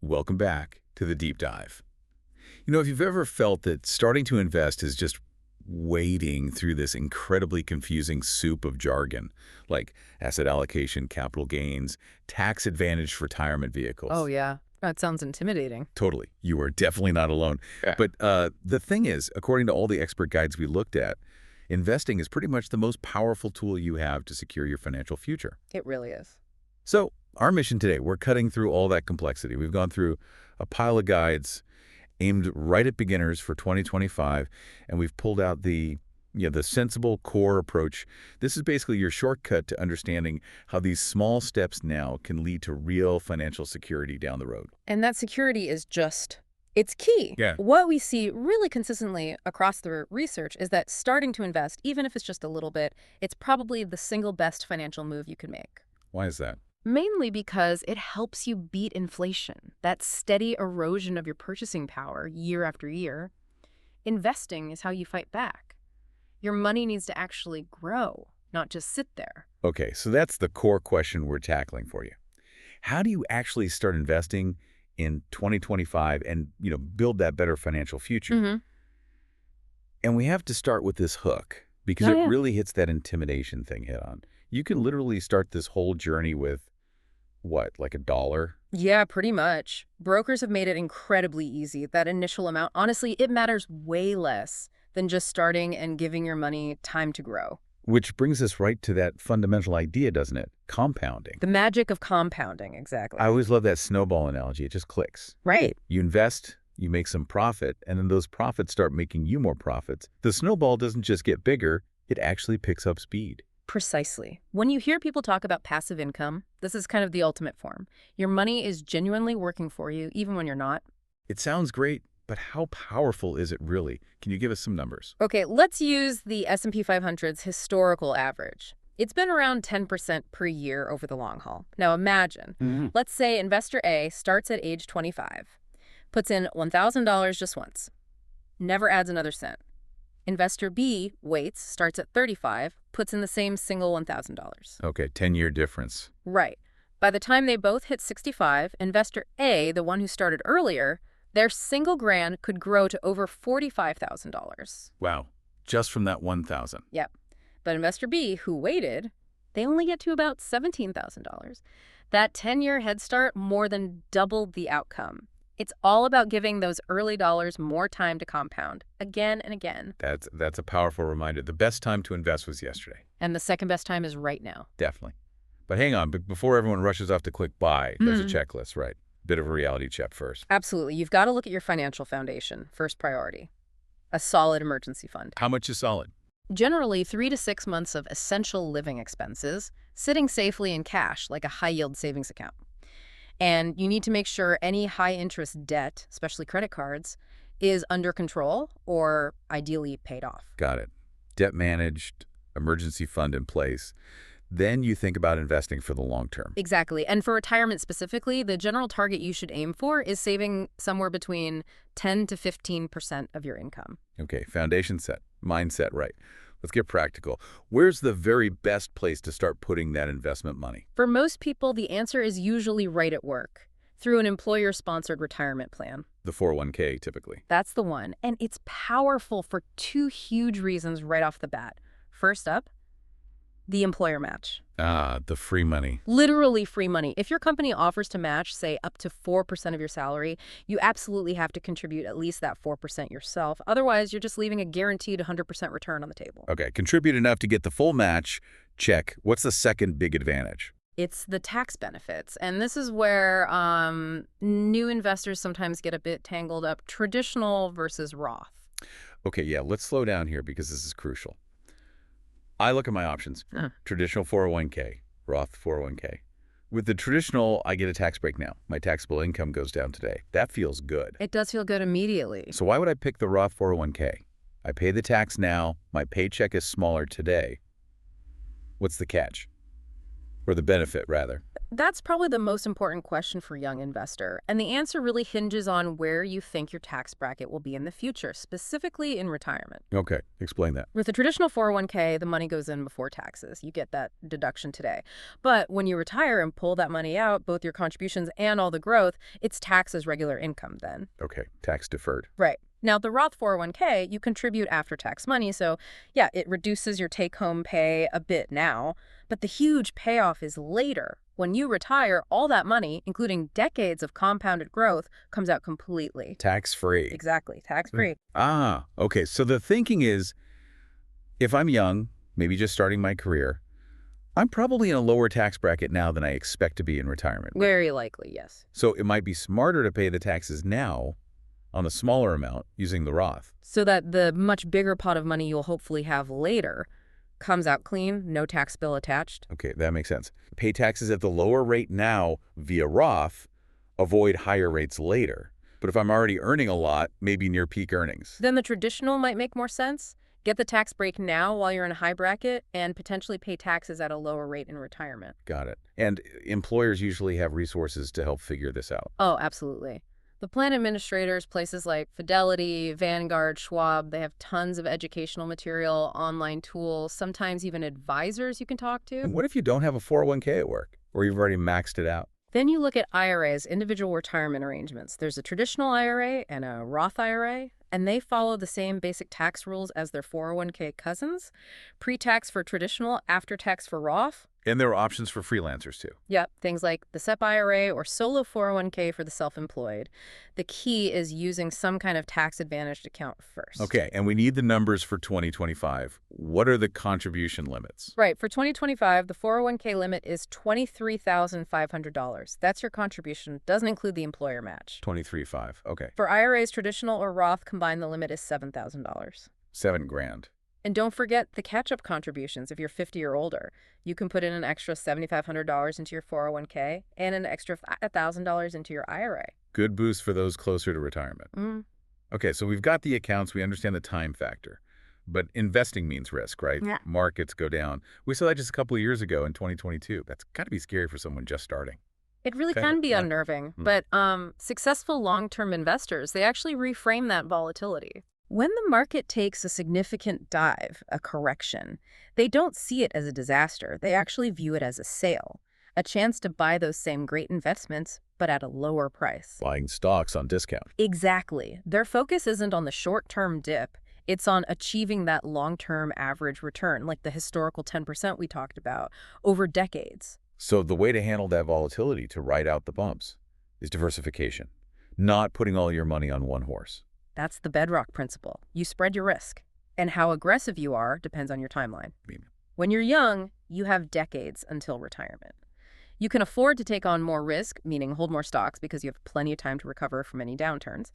Welcome back to the deep dive. If you've ever felt that starting to invest is just wading through this incredibly confusing soup of jargon, like asset allocation, capital gains, tax-advantaged retirement Oh, vehicles. yeah. That sounds intimidating. Totally. You are definitely not alone. Yeah. But the thing is, according to all the expert guides we looked at, investing is pretty much the most powerful tool you have to secure your financial future. It really is. So our mission today, we're cutting through all that complexity. We've gone through a pile of guides aimed right at beginners for 2025, and we've pulled out the sensible core approach. This is basically your shortcut to understanding how these small steps now can lead to real financial security down the road. And that security is it's key. Yeah. What we see really consistently across the research is that starting to invest, even if it's just a little bit, it's probably the single best financial move you can make. Why is that? Mainly because it helps you beat inflation, that steady erosion of your purchasing power year after year. Investing is how you fight back. Your money needs to actually grow, not just sit there. Okay, so that's the core question we're tackling for you. How do you actually start investing in 2025 and, build that better financial future? Mm-hmm. And we have to start with this hook because Oh, it yeah. really hits that intimidation thing head on. You can literally start this whole journey with what, like $1? Yeah, pretty much. Brokers have made it incredibly easy. That initial amount, honestly, it matters way less than just starting and giving your money time to grow. Which brings us right to that fundamental idea, doesn't it? Compounding. The magic of compounding, exactly. I always love that snowball analogy. It just clicks. Right. You invest, you make some profit, and then those profits start making you more profits. The snowball doesn't just get bigger, it actually picks up speed. Precisely. When you hear people talk about passive income, this is kind of the ultimate form. Your money is genuinely working for you, even when you're not. It sounds great, but how powerful is it really? Can you give us some numbers? Okay, let's use the S&P 500's historical average. It's been around 10% per year over the long haul. Now imagine, let's say investor A starts at age 25, puts in $1,000 just once, never adds another cent. Investor B waits, starts at 35, puts in the same single $1,000. Okay, 10-year difference. Right. By the time they both hit 65, investor A, the one who started earlier, their single grand could grow to over $45,000. Wow, just from that 1,000. Yep. But investor B, who waited, they only get to about $17,000. That 10-year head start more than doubled the outcome. It's all about giving those early dollars more time to compound, again and again. That's a powerful reminder. The best time to invest was yesterday. And the second best time is right now. Definitely. But hang on, before everyone rushes off to click buy, there's a checklist, right? Bit of a reality check first. Absolutely. You've got to look at your financial foundation, first priority. A solid emergency fund. How much is solid? Generally, 3 to 6 months of essential living expenses, sitting safely in cash, like a high-yield savings account. And you need to make sure any high-interest debt, especially credit cards, is under control or ideally paid off. Got it. Debt managed, emergency fund in place. Then you think about investing for the long term. Exactly. And for retirement specifically, the general target you should aim for is saving somewhere between 10 to 15% of your income. Okay, foundation set, mindset right. Let's get practical. Where's the very best place to start putting that investment money? For most people, the answer is usually right at work, through an employer-sponsored retirement plan. The 401k, typically. That's the one. And it's powerful for two huge reasons right off the bat. First up, the employer match. Ah, the free money. Literally free money. If your company offers to match, say, up to 4% of your salary, you absolutely have to contribute at least that 4% yourself. Otherwise, you're just leaving a guaranteed 100% return on the table. Okay, contribute enough to get the full match. Check. What's the second big advantage? It's the tax benefits. And this is where new investors sometimes get a bit tangled up, traditional versus Roth. Okay, yeah, let's slow down here because this is crucial. I look at my options. Huh. Traditional 401k, Roth 401k. With the traditional, I get a tax break now. My taxable income goes down today. That feels good. It does feel good immediately. So why would I pick the Roth 401k? I pay the tax now. My paycheck is smaller today. What's the catch? Or the benefit, rather? That's probably the most important question for young investor, and the answer really hinges on where you think your tax bracket will be in the future, specifically in retirement. Okay, explain that. With a traditional 401k, the money goes in before taxes. You get that deduction today. But when you retire and pull that money out, both your contributions and all the growth, it's taxed as regular income then. Okay, tax deferred. Right. Now, the Roth 401k, you contribute after-tax money, so yeah, it reduces your take-home pay a bit now, but the huge payoff is later. When you retire, all that money, including decades of compounded growth, comes out completely. Tax-free. Exactly, tax-free. Ah, okay. So the thinking is, if I'm young, maybe just starting my career, I'm probably in a lower tax bracket now than I expect to be in retirement. Very likely, yes. So it might be smarter to pay the taxes now on a smaller amount using the Roth. So that the much bigger pot of money you'll hopefully have later comes out clean, no tax bill attached. Okay, that makes sense. Pay taxes at the lower rate now via Roth, avoid higher rates later. But if I'm already earning a lot, maybe near peak earnings. Then the traditional might make more sense. Get the tax break now while you're in a high bracket and potentially pay taxes at a lower rate in retirement. Got it. And employers usually have resources to help figure this out. Oh, absolutely. The plan administrators, places like Fidelity, Vanguard, Schwab, they have tons of educational material, online tools, sometimes even advisors you can talk to. And what if you don't have a 401k at work, or you've already maxed it out? Then you look at IRAs, individual retirement arrangements. There's a traditional IRA and a Roth IRA, and they follow the same basic tax rules as their 401k cousins. Pre-tax for traditional, after-tax for Roth. And there are options for freelancers too. Yep, things like the SEP IRA or solo 401k for the self-employed. The key is using some kind of tax-advantaged account first. Okay, and we need the numbers for 2025. What are the contribution limits? Right, for 2025, the 401k limit is $23,500. That's your contribution. Doesn't include the employer match. 23.5. Okay. For IRAs, traditional or Roth combined, the limit is $7,000. $7,000. And don't forget the catch-up contributions if you're 50 or older. You can put in an extra $7,500 into your 401k and an extra $1,000 into your IRA. Good boost for those closer to retirement. Okay, so we've got the accounts. We understand the time factor. But investing means risk, right? Yeah. Markets go down. We saw that just a couple of years ago in 2022. That's got to be scary for someone just starting. It really can be unnerving. But successful long-term investors, they actually reframe that volatility. When the market takes a significant dive, a correction, they don't see it as a disaster. They actually view it as a sale, a chance to buy those same great investments, but at a lower price. Buying stocks on discount. Exactly. Their focus isn't on the short-term dip. It's on achieving that long-term average return, like the historical 10% we talked about, over decades. So the way to handle that volatility, to ride out the bumps, is diversification, not putting all your money on one horse. That's the bedrock principle. You spread your risk. And how aggressive you are depends on your timeline. When you're young, you have decades until retirement. You can afford to take on more risk, meaning hold more stocks because you have plenty of time to recover from any downturns.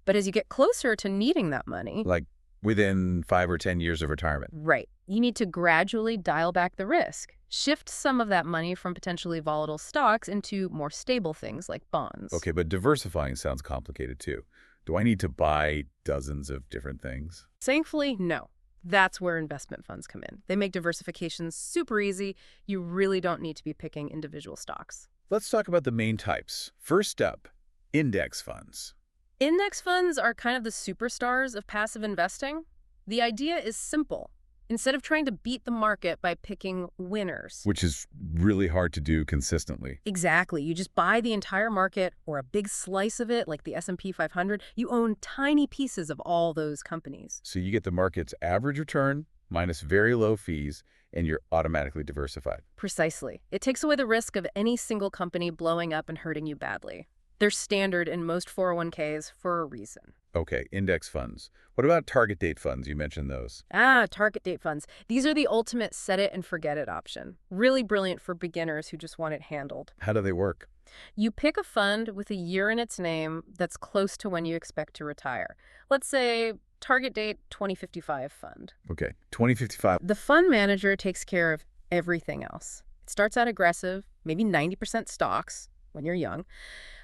But as you get closer to needing that money... Like within 5 or 10 years of retirement. Right. You need to gradually dial back the risk. Shift some of that money from potentially volatile stocks into more stable things like bonds. Okay, but diversifying sounds complicated too. Do I need to buy dozens of different things? Thankfully, no. That's where investment funds come in. They make diversification super easy. You really don't need to be picking individual stocks. Let's talk about the main types. First up, index funds. Index funds are kind of the superstars of passive investing. The idea is simple. Instead of trying to beat the market by picking winners. Which is really hard to do consistently. Exactly. You just buy the entire market or a big slice of it, like the S&P 500. You own tiny pieces of all those companies. So you get the market's average return minus very low fees, and you're automatically diversified. Precisely. It takes away the risk of any single company blowing up and hurting you badly. They're standard in most 401ks for a reason. Okay, index funds. What about target date funds? You mentioned those. Target date funds. These are the ultimate set it and forget it option. Really brilliant for beginners who just want it handled. How do they work? You pick a fund with a year in its name that's close to when you expect to retire. Let's say target date 2055 fund. Okay, 2055. The fund manager takes care of everything else. It starts out aggressive, maybe 90% stocks when you're young.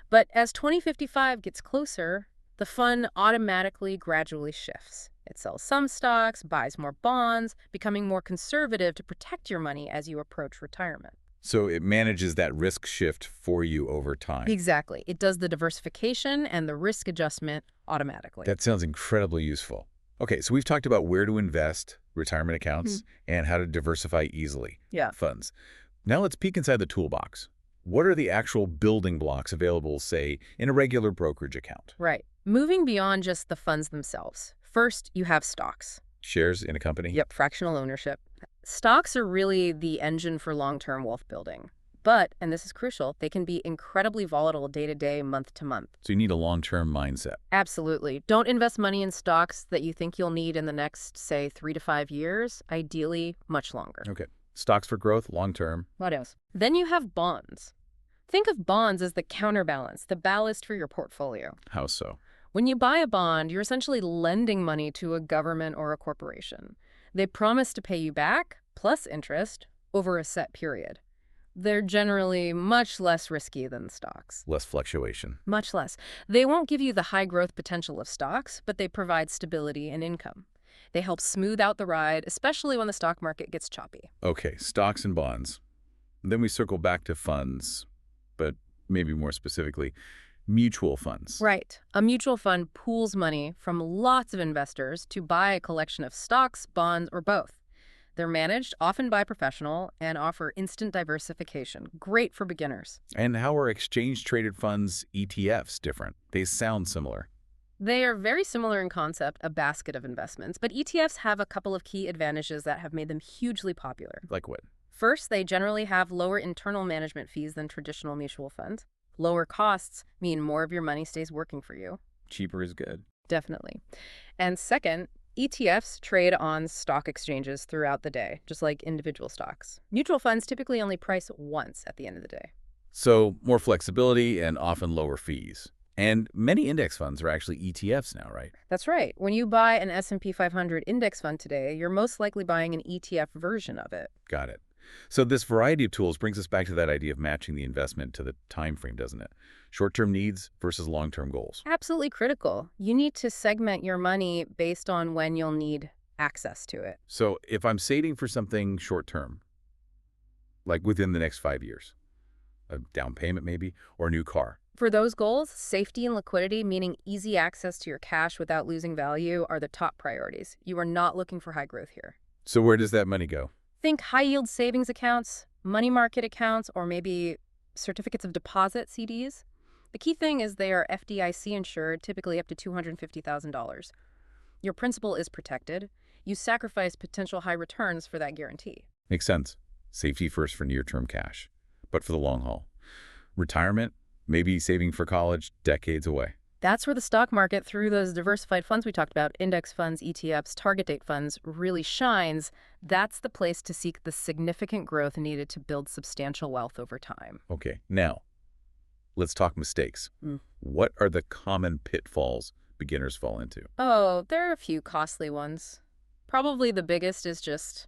But as 2055 gets closer, the fund automatically gradually shifts. It sells some stocks, buys more bonds, becoming more conservative to protect your money as you approach retirement. So it manages that risk shift for you over time. Exactly. It does the diversification and the risk adjustment automatically. That sounds incredibly useful. Okay, so we've talked about where to invest, retirement accounts, and how to diversify easily. Yeah. Funds. Now let's peek inside the toolbox. What are the actual building blocks available, say, in a regular brokerage account? Right. Moving beyond just the funds themselves. First, you have stocks. Shares in a company? Yep, fractional ownership. Stocks are really the engine for long-term wealth building. But, and this is crucial, they can be incredibly volatile day-to-day, month-to-month. So you need a long-term mindset. Absolutely. Don't invest money in stocks that you think you'll need in the next, say, 3 to 5 years, ideally much longer. Okay. Stocks for growth, long-term. What else? Then you have bonds. Think of bonds as the counterbalance, the ballast for your portfolio. How so? When you buy a bond, you're essentially lending money to a government or a corporation. They promise to pay you back, plus interest, over a set period. They're generally much less risky than stocks. Less fluctuation. Much less. They won't give you the high growth potential of stocks, but they provide stability and income. They help smooth out the ride, especially when the stock market gets choppy. Okay, stocks and bonds. Then we circle back to funds, but maybe more specifically, mutual funds. Right. A mutual fund pools money from lots of investors to buy a collection of stocks, bonds, or both. They're managed, often by a professional, and offer instant diversification. Great for beginners. And how are exchange-traded funds, ETFs, different? They sound similar. They are very similar in concept, a basket of investments, but ETFs have a couple of key advantages that have made them hugely popular. Like what? First, they generally have lower internal management fees than traditional mutual funds. Lower costs mean more of your money stays working for you. Cheaper is good. Definitely. And second, ETFs trade on stock exchanges throughout the day, just like individual stocks. Mutual funds typically only price once at the end of the day. So more flexibility and often lower fees. And many index funds are actually ETFs now, right? That's right. When you buy an S&P 500 index fund today, you're most likely buying an ETF version of it. Got it. So this variety of tools brings us back to that idea of matching the investment to the time frame, doesn't it? Short-term needs versus long-term goals. Absolutely critical. You need to segment your money based on when you'll need access to it. So if I'm saving for something short-term, like within the next 5 years, a down payment maybe, or a new car. For those goals, safety and liquidity, meaning easy access to your cash without losing value, are the top priorities. You are not looking for high growth here. So where does that money go? Think high-yield savings accounts, money market accounts, or maybe certificates of deposit, CDs. The key thing is they are FDIC insured, typically up to $250,000. Your principal is protected. You sacrifice potential high returns for that guarantee. Makes sense. Safety first for near-term cash, but for the long haul. Retirement, maybe saving for college, decades away. That's where the stock market, through those diversified funds we talked about, index funds, ETFs, target date funds, really shines. That's the place to seek the significant growth needed to build substantial wealth over time. Okay, now, let's talk mistakes. What are the common pitfalls beginners fall into? Oh, there are a few costly ones. Probably the biggest is just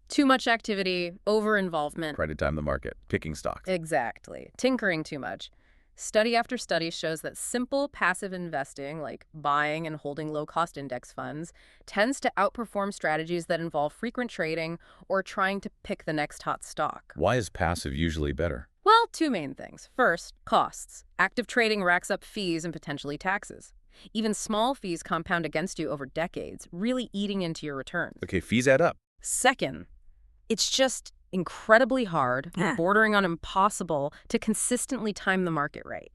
too much activity, over-involvement. Try to time the market, picking stocks. Exactly. Tinkering too much. Study after study shows that simple passive investing, like buying and holding low-cost index funds, tends to outperform strategies that involve frequent trading or trying to pick the next hot stock. Why is passive usually better? Well, two main things. First, costs. Active trading racks up fees and potentially taxes. Even small fees compound against you over decades, really eating into your returns. Okay, fees add up. Second, it's just incredibly hard, bordering on impossible, to consistently time the market right.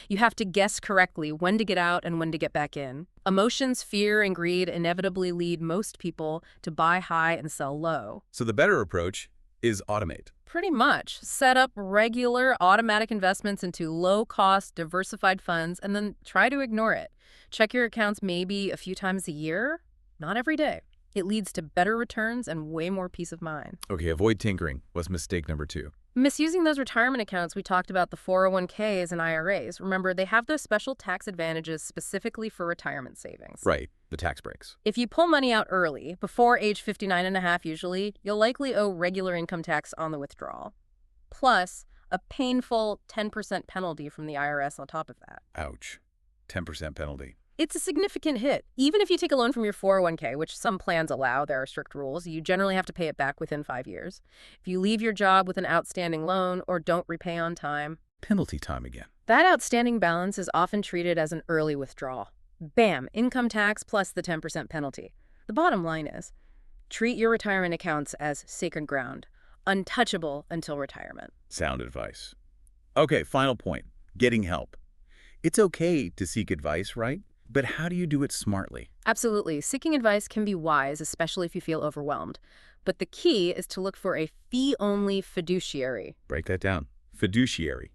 You have to guess correctly when to get out and when to get back in. Emotions, fear, and greed inevitably lead most people to buy high and sell low. So the better approach is automate. Pretty much. Set up regular automatic investments into low-cost, diversified funds, and then try to ignore it. Check your accounts maybe a few times a year, not every day. It leads to better returns and way more peace of mind. Okay, avoid tinkering. What's mistake number 2? Misusing those retirement accounts. We talked about the 401ks and IRAs. Remember, they have those special tax advantages specifically for retirement savings. Right, the tax breaks. If you pull money out early, before age 59 and a half usually, you'll likely owe regular income tax on the withdrawal. Plus, a painful 10% penalty from the IRS on top of that. Ouch. 10% penalty. It's a significant hit. Even if you take a loan from your 401k, which some plans allow, there are strict rules, you generally have to pay it back within 5 years. If you leave your job with an outstanding loan or don't repay on time, Penalty time again. that outstanding balance is often treated as an early withdrawal. Bam, income tax plus the 10% penalty. The bottom line is, treat your retirement accounts as sacred ground, untouchable until retirement. Sound advice. Okay, final point. Getting help. It's okay to seek advice, right? But how do you do it smartly? Absolutely. Seeking advice can be wise, especially if you feel overwhelmed. But the key is to look for a fee-only fiduciary. Break that down. Fiduciary.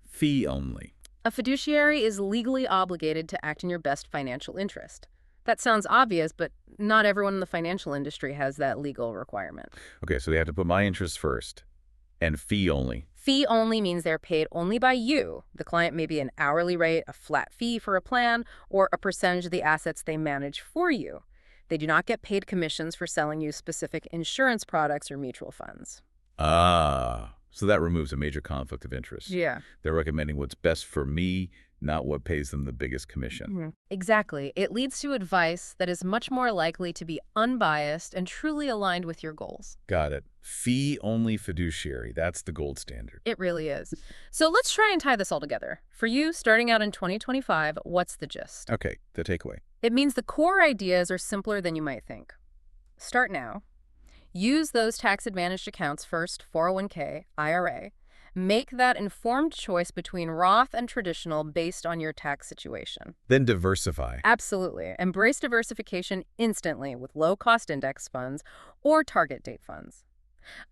Fee only. A fiduciary is legally obligated to act in your best financial interest. That sounds obvious, but not everyone in the financial industry has that legal requirement. Okay, so they have to put my interests first. And fee only. Fee only means they're paid only by you. The client may be an hourly rate, a flat fee for a plan, or a percentage of the assets they manage for you. They do not get paid commissions for selling you specific insurance products or mutual funds. Ah, so that removes a major conflict of interest. Yeah. They're recommending what's best for me, not what pays them the biggest commission. Exactly. It leads to advice that is much more likely to be unbiased and truly aligned with your goals. Got it. Fee-only fiduciary. That's the gold standard. It really is. So let's try and tie this all together. For you, starting out in 2025, what's the gist? Okay, the takeaway. It means the core ideas are simpler than you might think. Start now. Use those tax-advantaged accounts first, 401k, IRA. Make that informed choice between Roth and traditional based on your tax situation. Then diversify. Absolutely. Embrace diversification instantly with low-cost index funds or target date funds.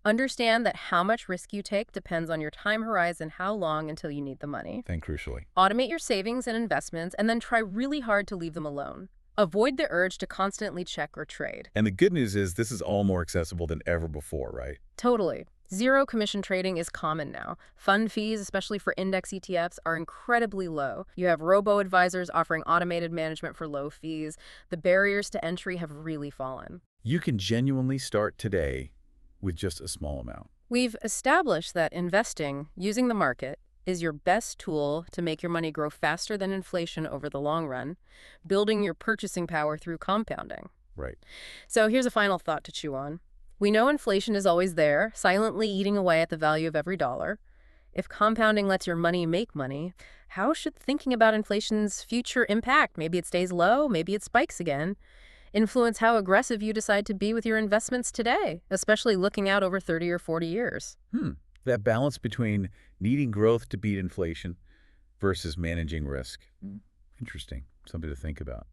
Understand that how much risk you take depends on your time horizon, how long until you need the money. Then crucially. Automate your savings and investments, and then try really hard to leave them alone. Avoid the urge to constantly check or trade. And the good news is this is all more accessible than ever before, right? Totally. Zero commission trading is common now. Fund fees, especially for index ETFs, are incredibly low. You have robo-advisors offering automated management for low fees. The barriers to entry have really fallen. You can genuinely start today with just a small amount. We've established that investing, using the market, is your best tool to make your money grow faster than inflation over the long run, building your purchasing power through compounding. Right. So here's a final thought to chew on. We know inflation is always there, silently eating away at the value of every dollar. If compounding lets your money make money, how should thinking about inflation's future impact, maybe it stays low, maybe it spikes again, influence how aggressive you decide to be with your investments today, especially looking out over 30 or 40 years? That balance between needing growth to beat inflation versus managing risk. Interesting. Something to think about.